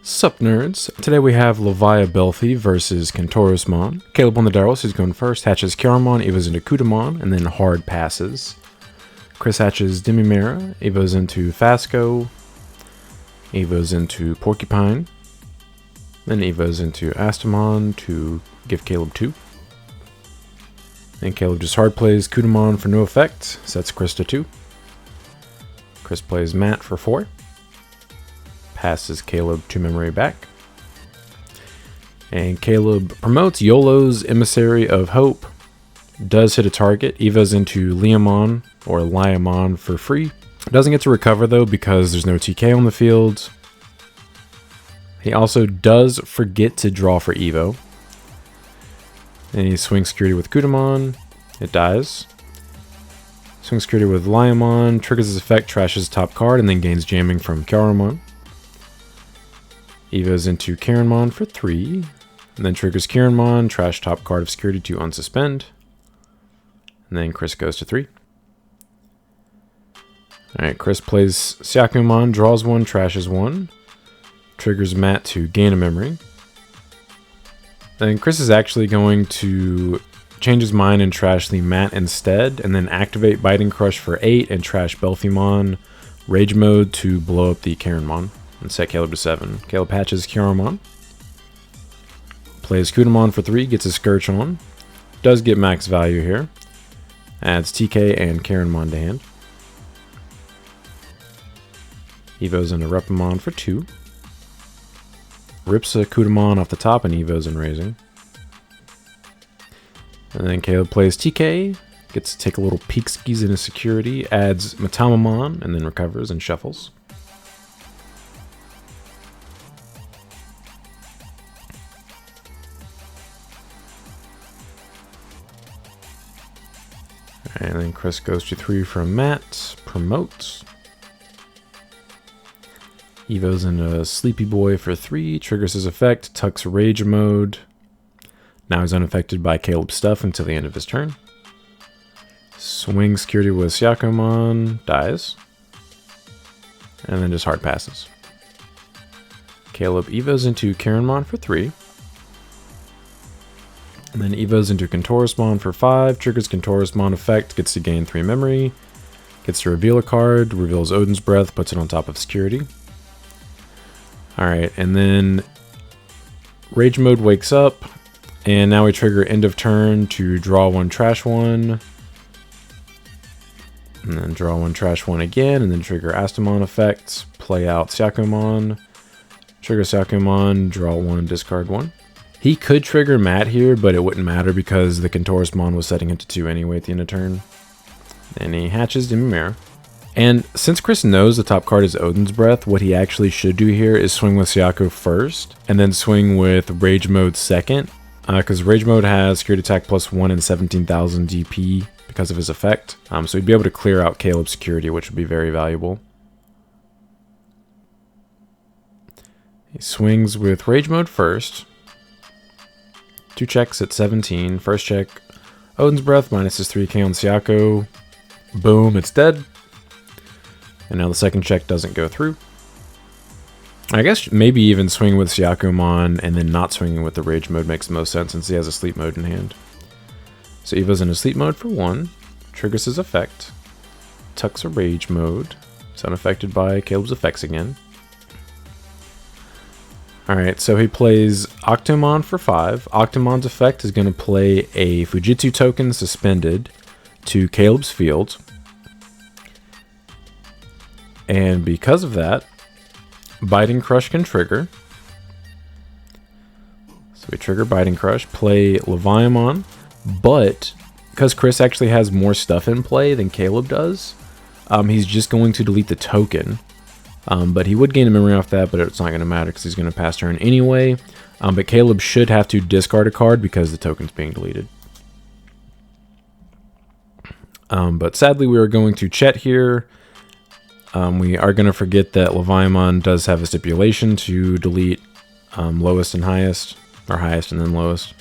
Sup nerds, today we have Leviamon versus Kentaurosmon. Caleb on the Darrells, who's going first, hatches Kentaurosmon, evos into Kutamon, and then hard passes. Chris hatches Dimimera, evos into Fasco, evos into Porcupine, then evos into Astamon to give Caleb 2. And Caleb just hard plays Kutamon for no effect, sets Chris to 2. Chris plays Matt for 4. Passes Caleb 2 memory back. And Caleb promotes YOLO's Emissary of Hope. Does hit a target. Evos into Leviamon or Leviamon for free. Doesn't get to recover though because there's no TK on the field. He also does forget to draw for Evo. And he swings security with Kutamon. It dies. Swings security with Leviamon. Triggers his effect, trashes top card, and then gains jamming from Kentaurosmon. Evos into Kentaurosmon for 3. And then triggers Kentaurosmon, trash top card of security to unsuspend. And then Chris goes to 3. Alright, Chris plays Syakumon, draws 1, trashes 1. Triggers Matt to gain a memory. Then Chris is actually going to change his mind and trash the Matt instead, and then activate Biting Crush for 8 and trash Belphemon Rage Mode to blow up the Kentaurosmon and set Caleb to 7. Caleb patches Kentaurosmon. Plays Kutamon for 3, gets a Scourge on. Does get max value here. Adds TK and Kentaurosmon to hand. Evos into Repamon for 2. Rips a Kutamon off the top and evos and raising. And then Caleb plays TK. Gets to take a little peek skis into security. Adds Metamamon and then recovers and shuffles. And then Chris goes to 3 from Matt. Promotes. Evos into Sleepy Boy for 3. Triggers his effect. Tucks Rage Mode. Now he's unaffected by Caleb's stuff until the end of his turn. Swings security with Syakumon. Dies. And then just hard passes. Caleb evos into Kentaurosmon for 3. And then evos into Kentaurosmon for 5. Triggers Kentaurosmon effect. Gets to gain 3 memory. Gets to reveal a card. Reveals Odin's Breath. Puts it on top of security. Alright, and then Rage Mode wakes up. And now we trigger end of turn to draw 1, trash 1. And then draw 1, trash 1 again. And then trigger Astamon effects. Play out Syakumon. Trigger Syakumon. Draw 1, discard 1. He could trigger Matt here, but it wouldn't matter because the Kentaurosmon was setting him to 2 anyway at the end of turn. And he hatches Dimimera. And since Chris knows the top card is Odin's Breath, what he actually should do here is swing with Syaku first. And then swing with Rage Mode second. Because Rage Mode has security attack +1 and 17,000 DP because of his effect. So he'd be able to clear out Caleb's security, which would be very valuable. He swings with Rage Mode first. 2 checks at 17. First check, Odin's Breath minus his 3k on Syaku. Boom, it's dead. And now the second check doesn't go through. I guess maybe even swing with Syakumon and then not swinging with the Rage Mode makes the most sense since he has a Sleep Mode in hand. So Evo's into Sleep Mode for 1. Triggers his effect. Tucks a Rage Mode. It's unaffected by Caleb's effects again. Alright, so he plays Octomon for 5. Octomon's effect is going to play a Fujitsu token suspended to Caleb's field. And because of that, Biting Crush can trigger. So we trigger Biting Crush, play Leviamon, but because Chris actually has more stuff in play than Caleb does, he's just going to delete the token. But he would gain a memory off that, but it's not going to matter because he's going to pass turn anyway. But Caleb should have to discard a card because the token's being deleted. But sadly, we are going to Chet here. We are going to forget that Leviamon does have a stipulation to delete lowest and highest, or highest and then lowest.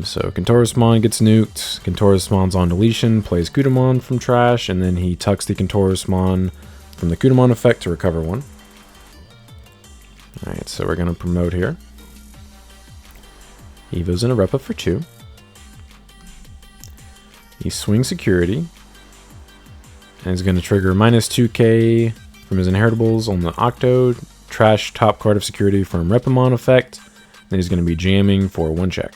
So Kentaurosmon gets nuked. Kentaurosmon's on deletion, plays Kutamon from trash, and then he tucks the Kentaurosmon from the Kutamon effect to recover 1. Alright, so we're going to promote here. Evo's in a Repa for 2. He swings security. And he's going to trigger minus 2k from his inheritables on the Octo. Trash top card of security from Repamon effect. Then he's going to be jamming for 1 check.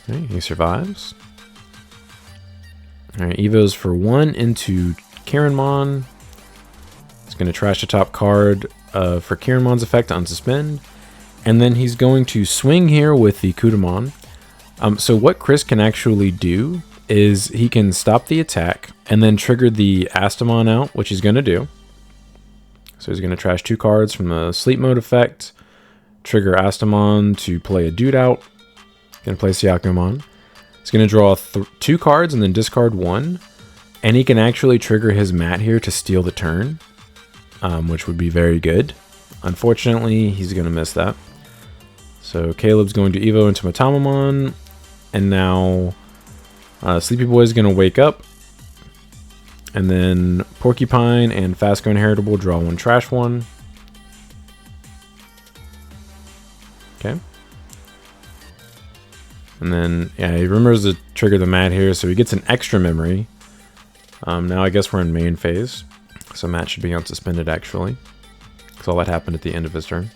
Okay, he survives. Alright, Evo's for 1 into Kentaurosmon. He's going to trash the top card for Kentaurosmon's effect to unsuspend. And then he's going to swing here with the Kudamon. So what Chris can actually do is he can stop the attack and then trigger the Astamon out, which he's going to do. So he's going to trash 2 cards from the sleep mode effect, trigger Astamon to play a dude out. Going to play Syakomon. He's going to draw 2 cards and then discard 1. And he can actually trigger his mat here to steal the turn, which would be very good. Unfortunately, he's going to miss that. So Caleb's going to Evo into Metamamon, and now Sleepy Boy is going to wake up, and then Porcupine and Fastgo Inheritable draw 1, trash 1. Okay. And then, yeah, he remembers to trigger the mat here, so he gets an extra memory. Now I guess we're in main phase, so Matt should be unsuspended actually, because all that happened at the end of his turn.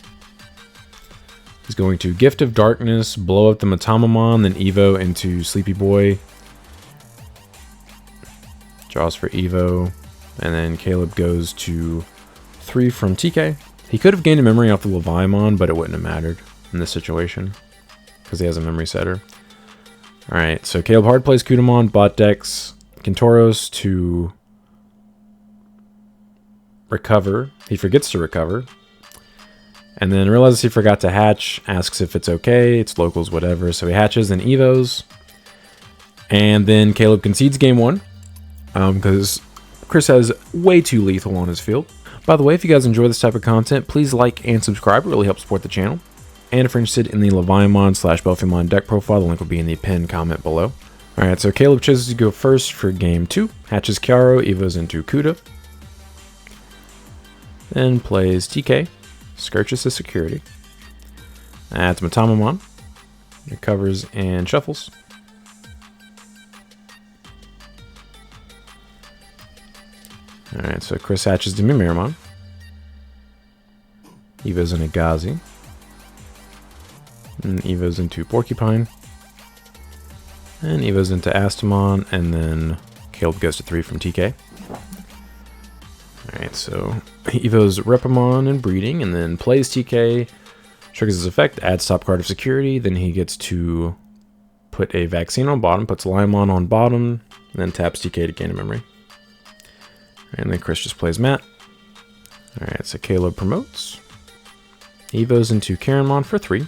He's going to Gift of Darkness, blow up the Metamamon, then Evo into Sleepy Boy. Draws for Evo. And then Caleb goes to 3 from TK. He could have gained a memory off the Leviamon, but it wouldn't have mattered in this situation, because he has a memory setter. Alright, so Caleb hard plays Kudamon, bot decks Kentauros to recover. He forgets to recover. And then realizes he forgot to hatch, asks if it's okay, it's locals, whatever. So he hatches and Evos. And then Caleb concedes game 1, because Chris has way too lethal on his field. By the way, if you guys enjoy this type of content, please like and subscribe. It really helps support the channel. And if you're interested in the Leviamon / Belphemon deck profile, the link will be in the pinned comment below. Alright, so Caleb chooses to go first for game 2. Hatches Kiaro, Evos into Kuda. Then plays TK. Scourges the security. Adds Metamamon. Recovers and shuffles. Alright, so Chris hatches the Leviamon. Evo's into Gazi. And Evo's into Porcupine. And Evo's into Astamon. And then Caleb goes to 3 from TK. Alright, so Evo's Repamon and Breeding, and then plays TK, triggers his effect, adds top card of security, then he gets to put a vaccine on bottom, puts Leviamon on bottom, and then taps TK to gain a memory. And then Chris just plays Matt. Alright, so Caleb promotes. Evo's into Kentaurosmon for 3.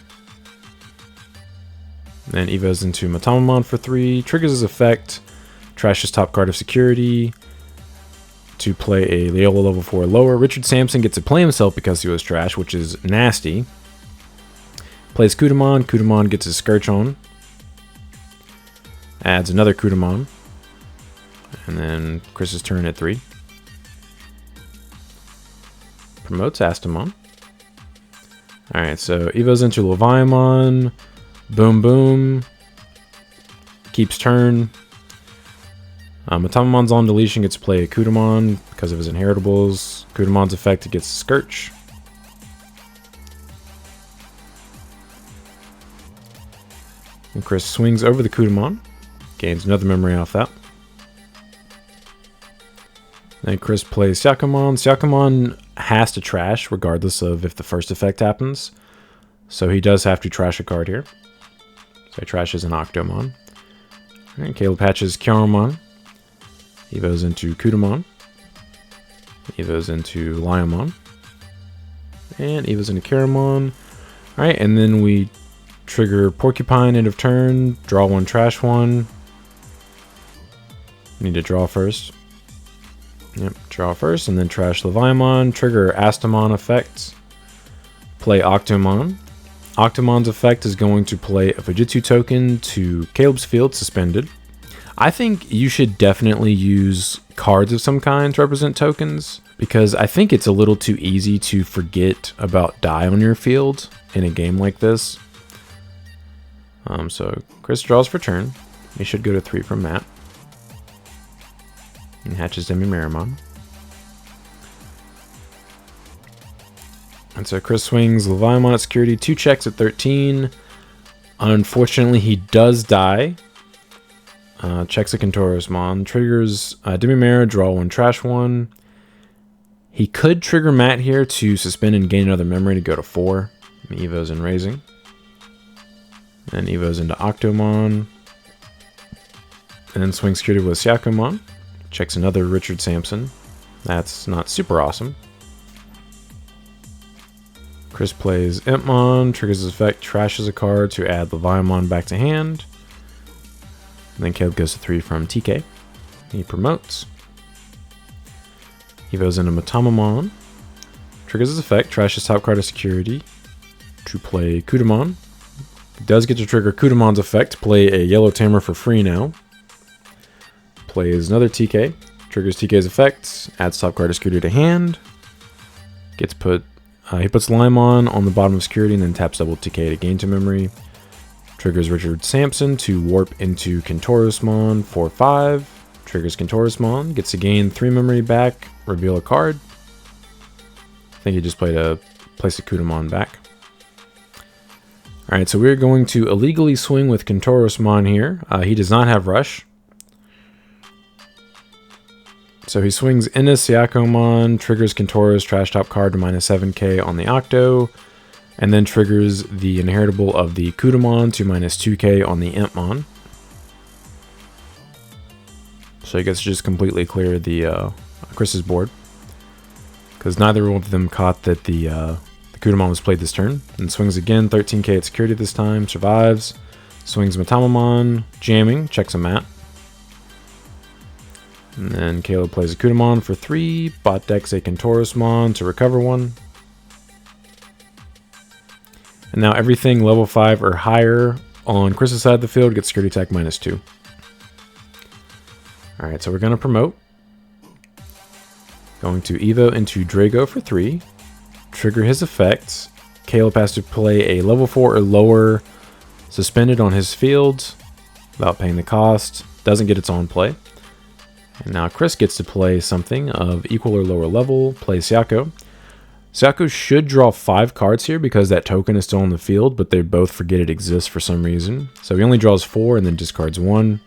Then Evo's into Metamamon for 3, triggers his effect, trashes top card of security, to play a Leola level 4 lower. Richard Sampson gets to play himself because he was trash, which is nasty. Plays Kudamon. Kudamon gets his Scourge on. Adds another Kudamon. And then Chris's turn at 3. Promotes Astamon. Alright, so Evo's into Leviamon. Boom boom. Keeps turn. Metamamon's on deletion, gets to play a Kudamon because of his inheritables. Kudamon's effect, it gets Scourge. And Chris swings over the Kudamon. Gains another memory off that. Then Chris plays Syakomon. Syakomon has to trash regardless of if the first effect happens. So he does have to trash a card here. So he trashes an Octomon. And Caleb patches Kentaurosmon. Evo's into Kudamon. Evo's into Leviamon. And Evo's into Kentaurosmon. Alright, and then we trigger Porcupine end of turn. Draw 1, trash 1. Need to draw first. Yep, draw first, and then trash Leviamon. Trigger Astamon effect. Play Octomon. Octomon's effect is going to play a Fujitsu token to Caleb's field, suspended. I think you should definitely use cards of some kind to represent tokens. because I think it's a little too easy to forget about die on your field in a game like this. So Chris draws for turn. He should go to 3 from Matt. And hatches Leviamon. And so Chris swings Leviamon at security, 2 checks at 13. Unfortunately, he does die. Checks a Kentaurosmon, triggers Leviamon, draw 1, trash 1. He could trigger Matt here to suspend and gain another memory to go to 4. And Evo's in raising. And Evo's into Octomon. And then swings security with Syakomon. Checks another Richard Sampson. That's not super awesome. Chris plays Impmon, triggers his effect, trashes a card to add Leviamon back to hand. And then Caleb goes to 3 from TK. He promotes. He goes into Matamamon, triggers his effect, trashes top card of security to play Kudamon. He does get to trigger Kudamon's effect, play a yellow tamer for free now. Plays another TK, triggers TK's effect, adds top card of security to hand. He puts Leviamon on the bottom of security and then taps double TK to gain 2 memory. Triggers Richard Sampson to warp into Kentaurosmon for 5. Triggers Kentaurosmon, gets to gain 3 memory back, reveal a card. I think he just played a place a Kudamon back. Alright, so we're going to illegally swing with Kentaurosmon here. He does not have Rush. So he swings into Syakomon, triggers Kentauros, trash top card to -7k on the Octo, and then triggers the inheritable of the Kudamon to -2k on the Impmon. So he gets to just completely clear the Chris's board, because neither one of them caught that the Kudamon was played this turn. And swings again, 13k at security this time, survives. Swings Matamamon, jamming, checks a Mat. And then Caleb plays a Kudamon for 3, bot decks a Kentaurosmon to recover 1. And now everything level 5 or higher on Chris's side of the field gets security attack -2. Alright, so we're going to promote. Going to Evo into Drago for 3. Trigger his effects. Caleb has to play a level 4 or lower suspended on his field without paying the cost. Doesn't get its own play. And now Chris gets to play something of equal or lower level, play Syako. Syako should draw 5 cards here because that token is still on the field, but they both forget it exists for some reason. So he only draws 4 and then discards 1.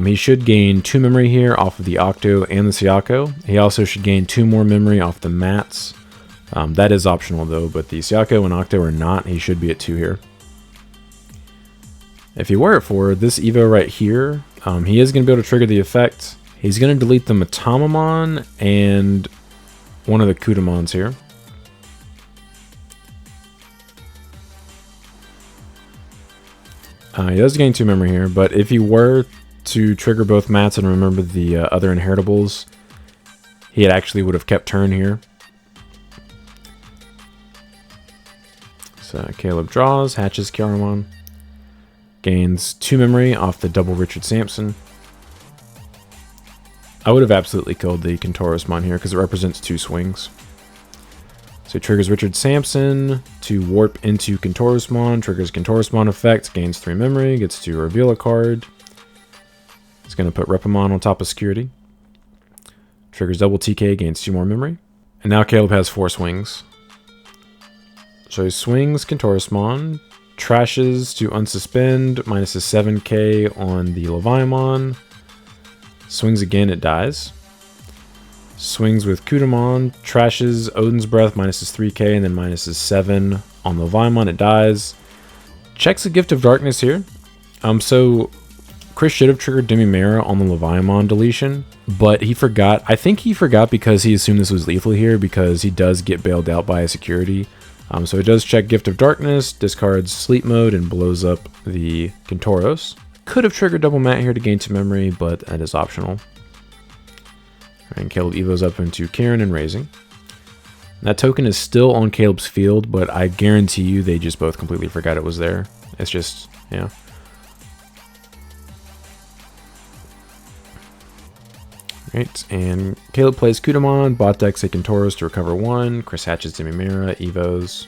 He should gain 2 memory here off of the Octo and the Syako. He also should gain 2 more memory off the Mats. That is optional though, but the Syako and Octo are not. He should be at 2 here. If he were at 4, this Evo right here, he is going to be able to trigger the effect. He's going to delete the Matamamon and one of the Kudamons here. He does gain 2 memory here, but if he were to trigger both Mats and remember the other inheritables, he actually would have kept turn here. So Caleb draws, hatches Kyaramon. Gains 2 memory off the double Richard Sampson. I would have absolutely killed the Kentaurosmon here because it represents 2 swings. So he triggers Richard Sampson to warp into Kentaurosmon, triggers Kentaurosmon effect, gains 3 memory, gets to reveal a card. It's going to put Repamon on top of security. Triggers double TK, gains 2 more memory. And now Caleb has 4 swings. So he swings Kentaurosmon, trashes to unsuspend, -7k on the Leviamon. Swings again, it dies. Swings with Kudamon, trashes Odin's Breath, -3k, and then -7 on Leviamon, it dies. Checks a Gift of Darkness here. So Chris should have triggered Demimera on the Leviamon deletion, but he forgot. I think he forgot because he assumed this was lethal here because he does get bailed out by a security. So it does check Gift of Darkness, discards Sleep Mode, and blows up the Kentauros. Could have triggered Double Mat here to gain 2 memory, but that is optional. And Caleb Evo's up into Kieran and raising. That token is still on Caleb's field, but I guarantee you they just both completely forgot it was there. It's just, yeah. Right, and Caleb plays Kudamon, bot decks a Kentauros to recover 1, Chris hatches Dimimira, Evos.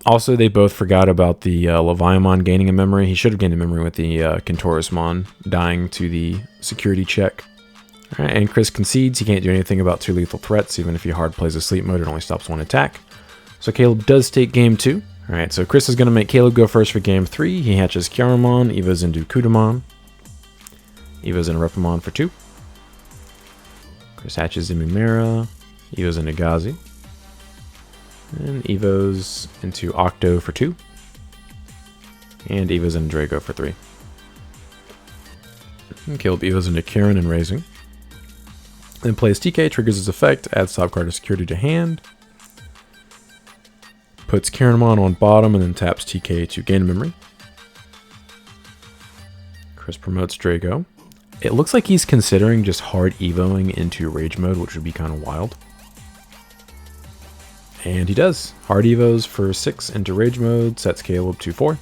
Also, they both forgot about the Leviamon gaining a memory. He should have gained a memory with the Kentaurosmon dying to the security check. All right, and Chris concedes he can't do anything about 2 lethal threats. Even if he hard plays a sleep mode, it only stops 1 attack. So Caleb does take game 2. All right, so Chris is going to make Caleb go first for game 3. He hatches Kentaurosmon, Evos into Kudamon. Evos into Belphemon for 2. Chris hatches Dimimira, Evos into Gazi. And Evos into Octo for 2. And Evos into Drago for 3. And Caleb Evos into Kieran and Raising. Then plays TK, triggers his effect, adds top card of security to hand. Puts Kentaurosmon on bottom and then taps TK to gain a memory. Chris promotes Drago. It looks like he's considering just hard evoing into Rage mode, which would be kind of wild. And he does. Hard evos for 6 into Rage mode, sets Caleb to 4.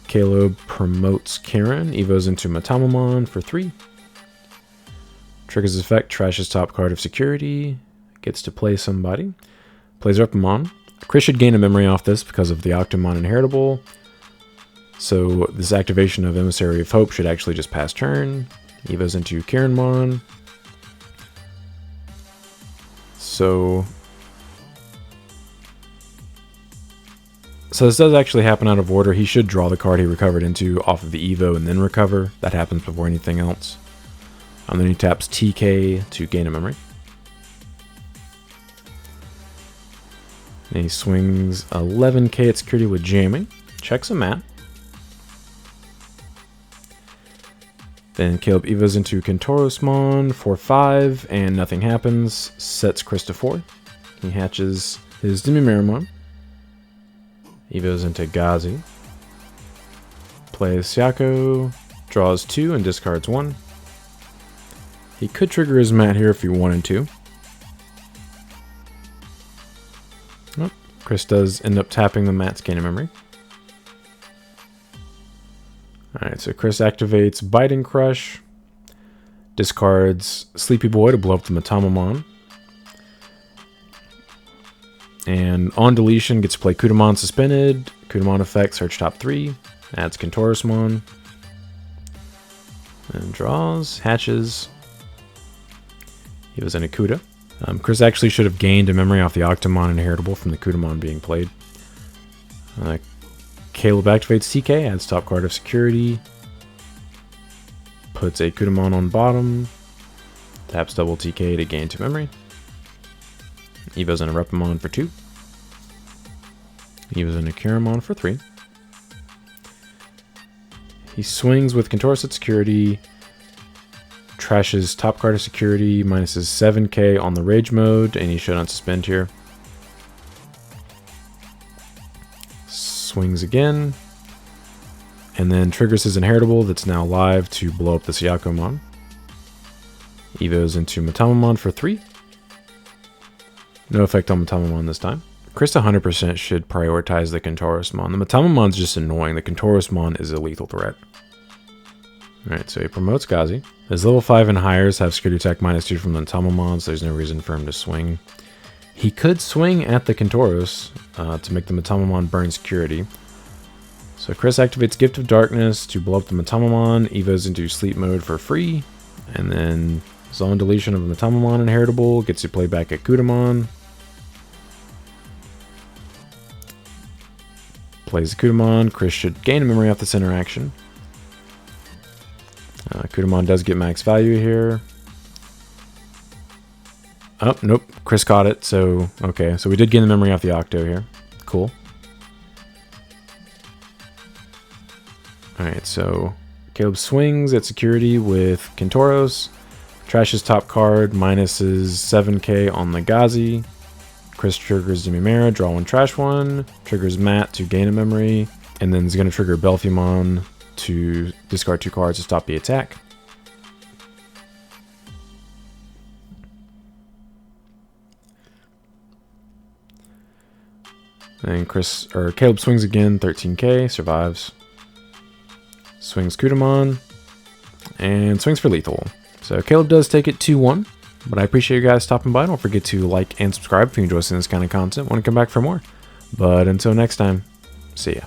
Caleb promotes Karen, evos into Metamamon for 3. Triggers his effect, trashes top card of security, gets to play somebody. Plays Belphemon. Chris should gain a memory off this because of the Octomon inheritable. So this activation of Emissary of Hope should actually just pass turn. Evos into Kieranmon. So this does actually happen out of order. He should draw the card he recovered into off of the Evo and then recover. That happens before anything else. And then he taps TK to gain a memory. And he swings 11k at security with jamming. Checks a mat. Then Caleb evos into Kentaurosmon for 5, and nothing happens. Sets Chris to 4. He hatches his Demimeramon. Evos into Gazi. Plays Siako. Draws 2 and discards 1. He could trigger his mat here if he wanted to. Oh, Chris does end up tapping the mat's gain of memory. Alright, so Chris activates Biting Crush, discards Sleepy Boy to blow up the Metamamon, and on deletion gets to play Kudamon Suspended, Kudamon effect, search top 3, adds Kentaurosmon, and draws, hatches. He was in a Kuda. Chris actually should have gained a memory off the Octomon inheritable from the Kudamon being played. Caleb activates TK, adds top card of security, puts a Kudamon on bottom, taps double TK to gain 2 memory. Evos into Belphemon for 2. Evos into Kentaurosmon for 3. He swings with Kentaurus at security, trashes top card of security, minuses 7k on the Rage mode, and he should unsuspend here. Swings again, and then triggers his inheritable that's now live to blow up the Siakomon. Evos into Metamamon for 3. No effect on Metamamon this time. Chris 100% should prioritize the Kentaurosmon. The Metamamon's just annoying. The Kentaurosmon is a lethal threat. Alright, so he promotes Gazi. His level 5 and higher have security attack -2 from the Metamamon, so there's no reason for him to swing. He could swing at the Kentauros to make the Metamamon burn security. So Chris activates Gift of Darkness to blow up the Metamamon, evos into sleep mode for free, and then zone deletion of the Metamamon inheritable gets you play back at Kudamon. Plays the Kudamon. Chris should gain a memory off this interaction. Kudamon does get max value here. Oh, nope. Chris caught it, so okay. So we did gain the memory off the Octo here. Cool. Alright, so Caleb swings at security with Kentauros. Trashes top card, minuses 7k on the Gazi. Chris triggers Dimimira, draw 1, trash 1. Triggers Matt to gain a memory. And then he's going to trigger Belphemon to discard 2 cards to stop the attack. And Caleb swings again, 13k, survives. swings Kudamon, and swings for lethal. So Caleb does take it 2-1, but I appreciate you guys stopping by. Don't forget to like and subscribe if you enjoy seeing this kind of content. Want to come back for more. But until next time, see ya.